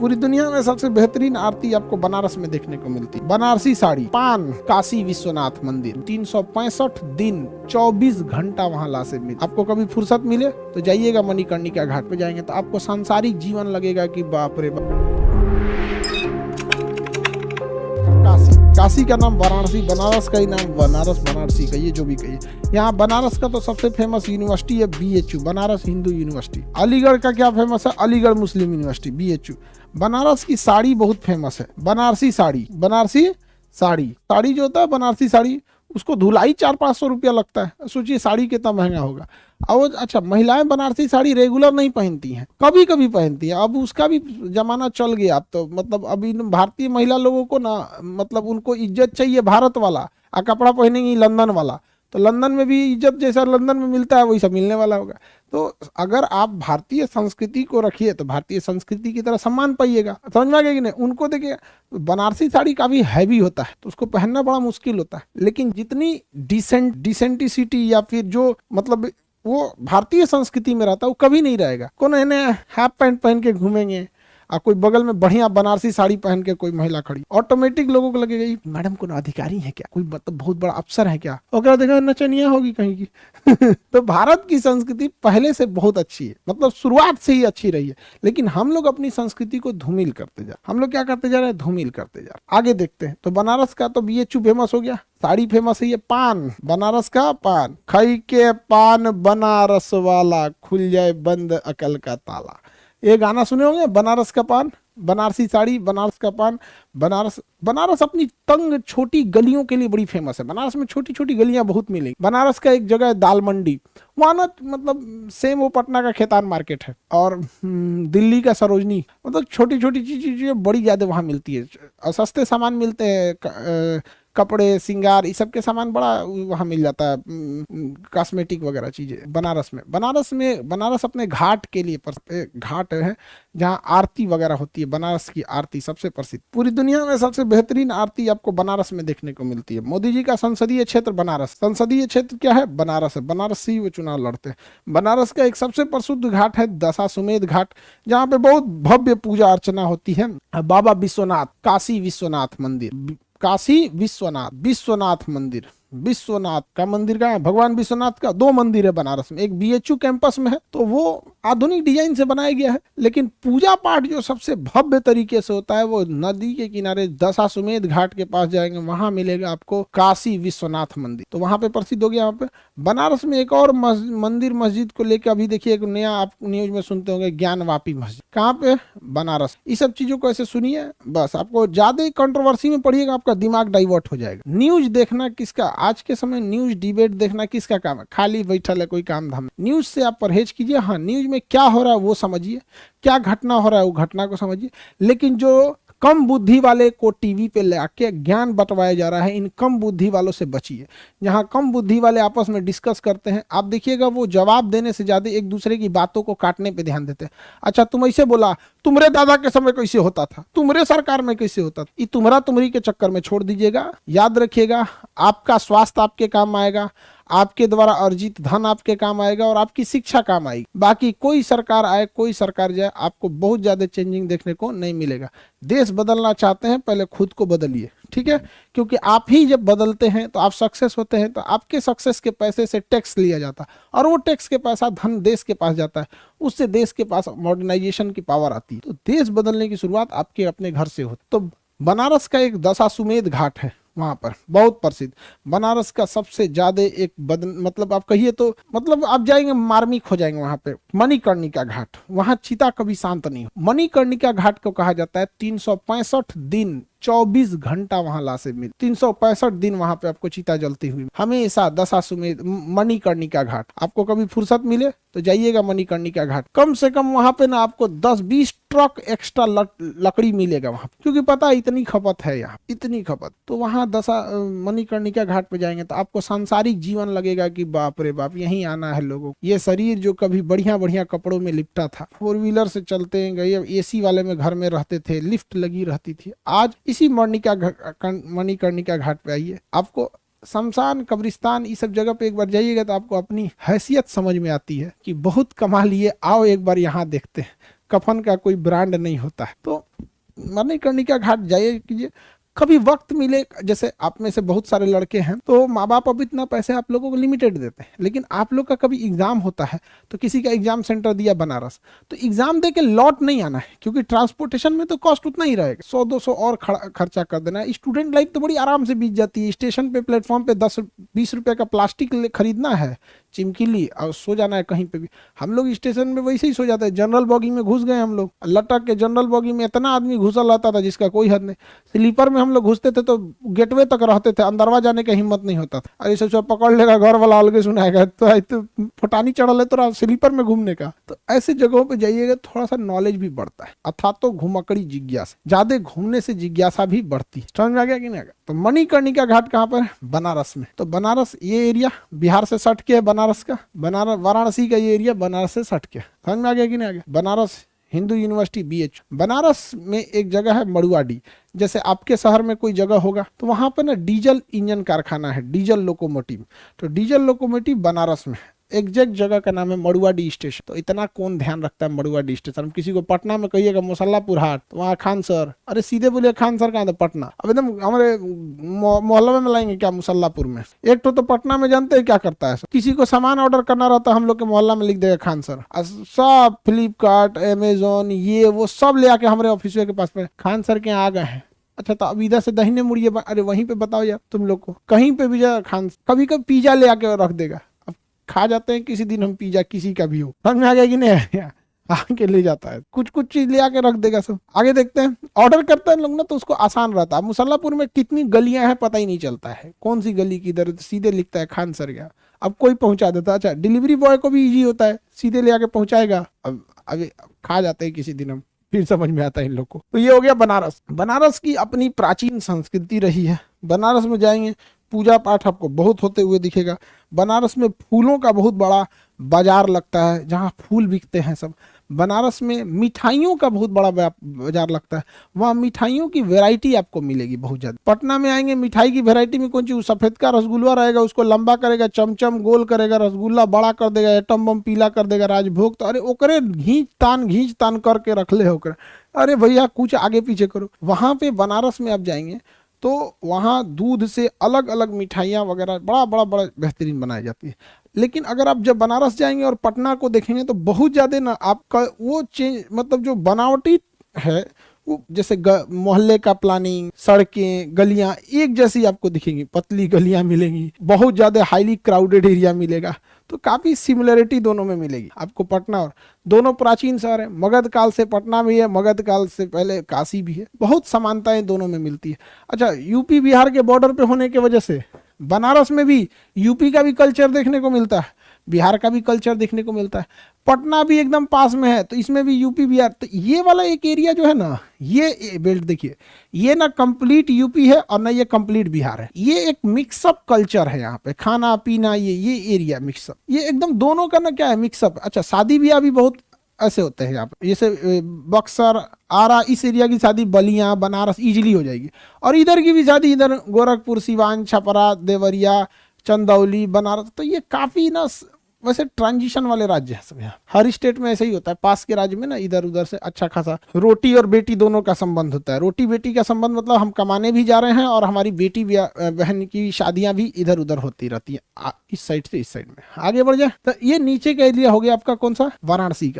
पूरी दुनिया में सबसे बेहतरीन आरती आपको बनारस में देखने को मिलती है। बनारसी साड़ी, पान, काशी विश्वनाथ मंदिर, 365 दिन 24 घंटा वहाँ लासे मिले। आपको कभी फुर्सत मिले तो जाइएगा, मणिकर्णिका घाट पे जाएंगे तो आपको सांसारिक जीवन लगेगा कि बाप रे बाप। काशी का नाम वाराणसी, बनारस का ही नाम बनारस, बनारसी कहिए जो भी कहिए। यहाँ बनारस का तो सबसे फेमस यूनिवर्सिटी है BHU, बनारस हिंदू यूनिवर्सिटी। अलीगढ़ का क्या फेमस है? अलीगढ़ मुस्लिम यूनिवर्सिटी BHU। बनारस की साड़ी बहुत फेमस है, बनारसी साड़ी। बनारसी साड़ी जो होता है बनारसी साड़ी, उसको धुलाई 400-500 रुपया लगता है। सोचिए साड़ी कितना महंगा होगा। और अच्छा, महिलाएं बनारसी साड़ी रेगुलर नहीं पहनती हैं, कभी कभी पहनती हैं। अब उसका भी जमाना चल गया। अब तो मतलब अभी भारतीय महिला लोगों को ना, मतलब उनको इज्जत चाहिए भारत वाला, और कपड़ा पहनेंगी लंदन वाला। तो लंदन में भी इज्जत जैसा लंदन में मिलता है वही सब मिलने वाला होगा। तो अगर आप भारतीय संस्कृति को रखिए तो भारतीय संस्कृति की तरह सम्मान पाइएगा। समझ में आ गया कि नहीं? उनको देखिए, बनारसी साड़ी काफी हैवी होता है तो उसको पहनना बड़ा मुश्किल होता है, लेकिन जितनी डिसेंटिसिटी या फिर जो मतलब वो भारतीय संस्कृति में रहता है वो कभी नहीं रहेगा। कौन है हाफ पैंट पहन के घूमेंगे और कोई बगल में बढ़िया बनारसी साड़ी पहन के कोई महिला खड़ी, ऑटोमेटिक लोगों को लगेगा मैडम को अधिकारी है क्या, कोई मतलब बहुत बड़ा अफसर है क्या, और देखा नचनिया होगी कहीं की। तो भारत की संस्कृति पहले से बहुत अच्छी है, मतलब शुरुआत से ही अच्छी रही है, लेकिन हम लोग अपनी संस्कृति को धूमिल करते जा, हम लोग क्या करते जा रहे हैं, धूमिल करते जा रहे। आगे देखते हैं। तो बनारस का तो BHU फेमस हो गया, साड़ी फेमस है, ये पान, बनारस का पान, खाई के पान बनारस वाला, खुल जाए बंद अकल का ताला। ये गाना सुने होंगे, बनारस का पान, बनारसी साड़ी, बनारस का पान। बनारस अपनी तंग छोटी गलियों के लिए बड़ी फेमस है। बनारस में छोटी छोटी गलियां बहुत मिलेंगी। बनारस का एक जगह है दाल मंडी, वहाँ ना मतलब सेम वो पटना का खेतान मार्केट है, और दिल्ली का सरोजनी, मतलब छोटी छोटी चीजें बड़ी ज्यादा वहाँ मिलती है, और सस्ते सामान मिलते हैं, कपड़े, श्रृंगार, इस सब के सामान बड़ा वहाँ मिल जाता है, कॉस्मेटिक वगैरह चीजें बनारस में। बनारस अपने घाट के लिए घाट है जहाँ आरती वगैरह होती है। बनारस की आरती सबसे प्रसिद्ध, पूरी दुनिया में सबसे बेहतरीन आरती आपको बनारस में देखने को मिलती है। मोदी जी का संसदीय क्षेत्र बनारस, संसदीय क्षेत्र क्या है? बनारस है। बनारस से ही वो चुनाव लड़ते हैं। बनारस का एक सबसे प्रसिद्ध घाट है दशाश्वमेध घाट, जहाँ पे बहुत भव्य पूजा अर्चना होती है। बाबा विश्वनाथ, काशी विश्वनाथ मंदिर, काशी विश्वनाथ मंदिर, विश्वनाथ का मंदिर का है, भगवान विश्वनाथ का 2 मंदिर है बनारस में। एक BHU कैंपस में है, तो वो आधुनिक डिजाइन से बनाया गया है, लेकिन पूजा पाठ जो सबसे भव्य तरीके से होता है वो नदी के किनारे दशाश्वमेध घाट के पास जाएंगे, वहां मिलेगा आपको काशी विश्वनाथ मंदिर। तो वहां पे प्रसिद्ध हो गया। वहां पे बनारस में एक और मंदिर मस्जिद को लेकर अभी देखिए एक नया आप न्यूज में सुनते होंगे, ज्ञानवापी मस्जिद। कहाँ पे? बनारस। इस सब चीजों को ऐसे सुनिए, बस आपको ज्यादा कंट्रोवर्सी में पढ़िएगा, आपका दिमाग डाइवर्ट हो जाएगा। न्यूज देखना किसका, आज के समय न्यूज डिबेट देखना किसका काम है? खाली बैठल है, कोई काम धाम। न्यूज से आप परहेज कीजिए। हाँ, न्यूज में क्या हो रहा है वो समझिए, क्या घटना हो रहा है वो घटना को समझिए, लेकिन जो कम बुद्धि वाले को टीवी पे लाके ज्ञान बंटवाया जा रहा है, इन कम बुद्धि वालों से बचिए। जहां कम बुद्धि वाले आपस में डिस्कस करते हैं, आप देखिएगा वो जवाब देने से ज्यादा एक दूसरे की बातों को काटने पे ध्यान देते हैं। अच्छा, तुम ऐसे बोला, तुम्हारे दादा के समय कैसे होता था, तुम्हारे सरकार में कैसे होता था, ये तुम्हारी के चक्कर में छोड़ दीजिएगा। याद रखिएगा, आपका स्वास्थ्य आपके काम आएगा, आपके द्वारा अर्जित धन आपके काम आएगा, और आपकी शिक्षा काम आएगी। बाकी कोई सरकार आए, कोई सरकार जाए, आपको बहुत ज्यादा चेंजिंग देखने को नहीं मिलेगा। देश बदलना चाहते हैं, पहले खुद को बदलिए, ठीक है? क्योंकि आप ही जब बदलते हैं तो आप सक्सेस होते हैं, तो आपके सक्सेस के पैसे से टैक्स लिया जाता है, और वो टैक्स के पैसा धन देश के पास जाता है, उससे देश के पास मॉडर्नाइजेशन की पावर आती है। तो देश बदलने की शुरुआत आपके अपने घर से होती। तो बनारस का एक दशाश्वमेध घाट है, वहां पर बहुत प्रसिद्ध। बनारस का सबसे ज्यादा एक मतलब आप कहिए तो मतलब आप जाएंगे मार्मिक हो जाएंगे वहां पे। मणिकर्णिका घाट, वहां चिता कभी शांत नहीं हो। मणिकर्णिका घाट को कहा जाता है 365 दिन 24 घंटा वहां लाशें मिल, 365 दिन वहां पे आपको चिता जलती हुई हमेशा। दशाश्वमेध मणिकर्णिका घाट, आपको कभी फुर्सत मिले तो जाइएगा मणिकर्णिका घाट। कम से कम वहां पे ना आपको 10-20 ट्रक एक्स्ट्रा लकड़ी मिलेगा वहां, क्योंकि पता है इतनी खपत है यहाँ, इतनी खपत। तो वहां मणिकर्णिका घाट पे जाएंगे तो आपको सांसारिक जीवन लगेगा कि बाप रे बाप, यहीं आना है लोगों। ये शरीर जो कभी बढ़िया बढ़िया कपड़ों में लिपटा था, 4 व्हीलर से चलते गए, AC वाले में घर में रहते थे, लिफ्ट लगी रहती थी, आज इसी मणिकर्णिका घाट पे आइए। आपको शमशान, कब्रिस्तान, इस सब जगह पे एक बार जाइएगा तो आपको अपनी हैसियत समझ में आती है कि बहुत कमा लिए, आओ एक बार यहाँ देखते हैं। कफन का कोई ब्रांड नहीं होता है। तो मणिकर्णिका घाट जाइए कीजिए, कभी वक्त मिले। जैसे आप में से बहुत सारे लड़के हैं तो माँ बाप अब इतना पैसे आप लोगों को लिमिटेड देते हैं, लेकिन आप लोग का कभी एग्जाम होता है तो किसी का एग्जाम सेंटर दिया बनारस, तो एग्जाम दे के लौट नहीं आना है, क्योंकि ट्रांसपोर्टेशन में तो कॉस्ट उतना ही रहेगा, 100-200 और खर्चा कर देना है। स्टूडेंट लाइफ तो बड़ी आराम से बीत जाती है। स्टेशन पे प्लेटफॉर्म पे 10-20 रुपए का प्लास्टिक खरीदना है, चिमकीली, और सो जाना है कहीं पे भी। हम लोग स्टेशन में वैसे ही सो जाते हैं। जनरल बॉगी में घुस गए हम लोग, लटक के जनरल बॉगी में इतना आदमी घुसल रहता था जिसका कोई हद नहीं। स्लीपर में हम लोग घुसते थे तो गेटवे तक रहते थे, अंदरवा जाने का हिम्मत नहीं होता था। अरे सोचो पकड़ लेगा घर वाला, अलग सुनाएगा, तो फटानी चढ़ा ले तो स्लीपर में घूमने का। तो ऐसे जगहों पे जाइएगा, थोड़ा सा नॉलेज भी बढ़ता है। अथा तो घुमकड़ी जिज्ञासा, ज्यादा घूमने से जिज्ञासा भी बढ़ती है। समझ में आ गया कि नहीं आ गया? तो मणिकर्णिका घाट कहाँ पर है? बनारस में। तो बनारस ये एरिया बिहार से सट के है, बनारस का, बनारस वाराणसी का ये एरिया बनारस से सट के। समझ में आ गया कि नहीं आ गया? Banaras Hindu university BH। बनारस में एक जगह है मड़ुआडी। जैसे आपके शहर में कोई जगह होगा तो वहां पर ना डीजल इंजन कारखाना है, डीजल लोकोमोटिव। तो डीजल लोकोमोटिव बनारस में है। एग्जैक्ट जगह का नाम है मड़ुआडी स्टेशन। तो इतना कौन ध्यान रखता है मड़ुआडी स्टेशन? हम किसी को पटना में कहिएगा मुसल्लापुर हाट, तो वहाँ खान सर, अरे सीधे बोलिए खान सर कहाँ था? पटना। अब एकदम हमारे मोहल्ला में लाएंगे क्या मुसल्लापुर में? एक तो पटना में जानते हैं क्या करता है, किसी को सामान ऑर्डर करना रहता है हम लोग के मोहल्ला में लिख देगा खान सर। सब फ्लिपकार्ट, अमेजोन, ये वो सब ले आके हमारे ऑफिस के पास में खान सर के यहाँ आ गए हैं। अच्छा, तो अब इधर से दहीने मुड़िए, अरे वहीं पे बताओ यार तुम लोग को, कहीं पे भी जा खान कभी कभी पिज्जा ले आके रख देगा। अब खा जाते हैं किसी दिन हम पिज्जा, किसी का भी हो, समझ में आ गया कि नहीं? आके ले जाता है, कुछ कुछ चीज ले आके रख देगा सब। आगे देखते हैं, ऑर्डर करते हैं लोग ना तो उसको आसान रहता है। मुसल्लापुर में कितनी गलियां हैं पता ही नहीं चलता है, कौन सी गली किधर, सीधे लिखता है खान सर गया, अब कोई पहुंचा देता। अच्छा, डिलीवरी बॉय को भी इजी होता है, सीधे ले आके पहुंचाएगा। अब अभी खा जाते हैं किसी दिन हम, फिर समझ में आता है इन लोग को। तो ये हो गया बनारस। बनारस की अपनी प्राचीन संस्कृति रही है। बनारस में जाएंगे, पूजा पाठ आपको बहुत होते हुए दिखेगा। बनारस में फूलों का बहुत बड़ा बाजार लगता है, जहाँ फूल बिकते हैं सब। बनारस में मिठाइयों का बहुत बड़ा बाजार लगता है, वहाँ मिठाइयों की वैरायटी आपको मिलेगी बहुत ज्यादा। पटना में आएंगे, मिठाई की वैरायटी में कौन चीज, सफेद का रसगुल्ला रहेगा, उसको लंबा करेगा, चमचम गोल करेगा, रसगुल्ला बड़ा कर देगा, एटम बम पीला कर देगा, राजभोग। तो अरे ओकरे घींच तान करके रख ले होकर, अरे भैया कुछ आगे पीछे करो। वहां पे बनारस में आप जाएंगे तो वहाँ दूध से अलग अलग मिठाइयाँ वगैरह बड़ा बेहतरीन बनाई जाती है। लेकिन अगर आप जब बनारस जाएंगे और पटना को देखेंगे तो बहुत ज़्यादा ना आपका वो चेंज, मतलब जो बनावटी है वो, जैसे मोहल्ले का प्लानिंग, सड़कें, गलियां एक जैसी आपको दिखेंगी, पतली गलियां मिलेंगी, बहुत ज़्यादा हाईली क्राउडेड एरिया मिलेगा। तो काफ़ी सिमिलरिटी दोनों में मिलेगी आपको, पटना और। दोनों प्राचीन शहर है, मगध काल से पटना भी है, मगध काल से पहले काशी भी है, बहुत समानताएं दोनों में मिलती है। अच्छा, यूपी बिहार के बॉर्डर पे होने की वजह से बनारस में भी यूपी का भी कल्चर देखने को मिलता है, बिहार का भी कल्चर देखने को मिलता है। पटना भी एकदम पास में है तो इसमें भी यूपी बिहार। तो ये वाला एक एरिया जो है ना, ये बेल्ट देखिए, ये ना कंप्लीट यूपी है और ना ये कंप्लीट बिहार है। ये एक मिक्सअप कल्चर है यहाँ पे, खाना पीना, ये एरिया मिक्सअप, ये एकदम दोनों का ना क्या है, मिक्सअप। अच्छा, शादी ब्याह भी बहुत ऐसे होते हैं यहाँ पे, जैसे बक्सर, आरा, इस एरिया की शादी बलिया, बनारस इजीली हो जाएगी। और इधर की भी शादी, इधर गोरखपुर, सिवान, छपरा, देवरिया, चंदौली, बनारस। तो ये काफी ना वैसे ट्रांजिशन वाले राज्य है सब। यहाँ हर स्टेट में ऐसे ही होता है, पास के राज्य में ना इधर उधर से अच्छा खासा रोटी और बेटी दोनों का संबंध होता है। रोटी बेटी का संबंध मतलब हम कमाने भी जा रहे हैं और हमारी बेटी बहन की शादियां भी इधर उधर होती रहती है, इस साइड से इस साइड में। आगे बढ़ जाए तो ये नीचे का एरिया हो गया आपका कौन सा, वाराणसी का।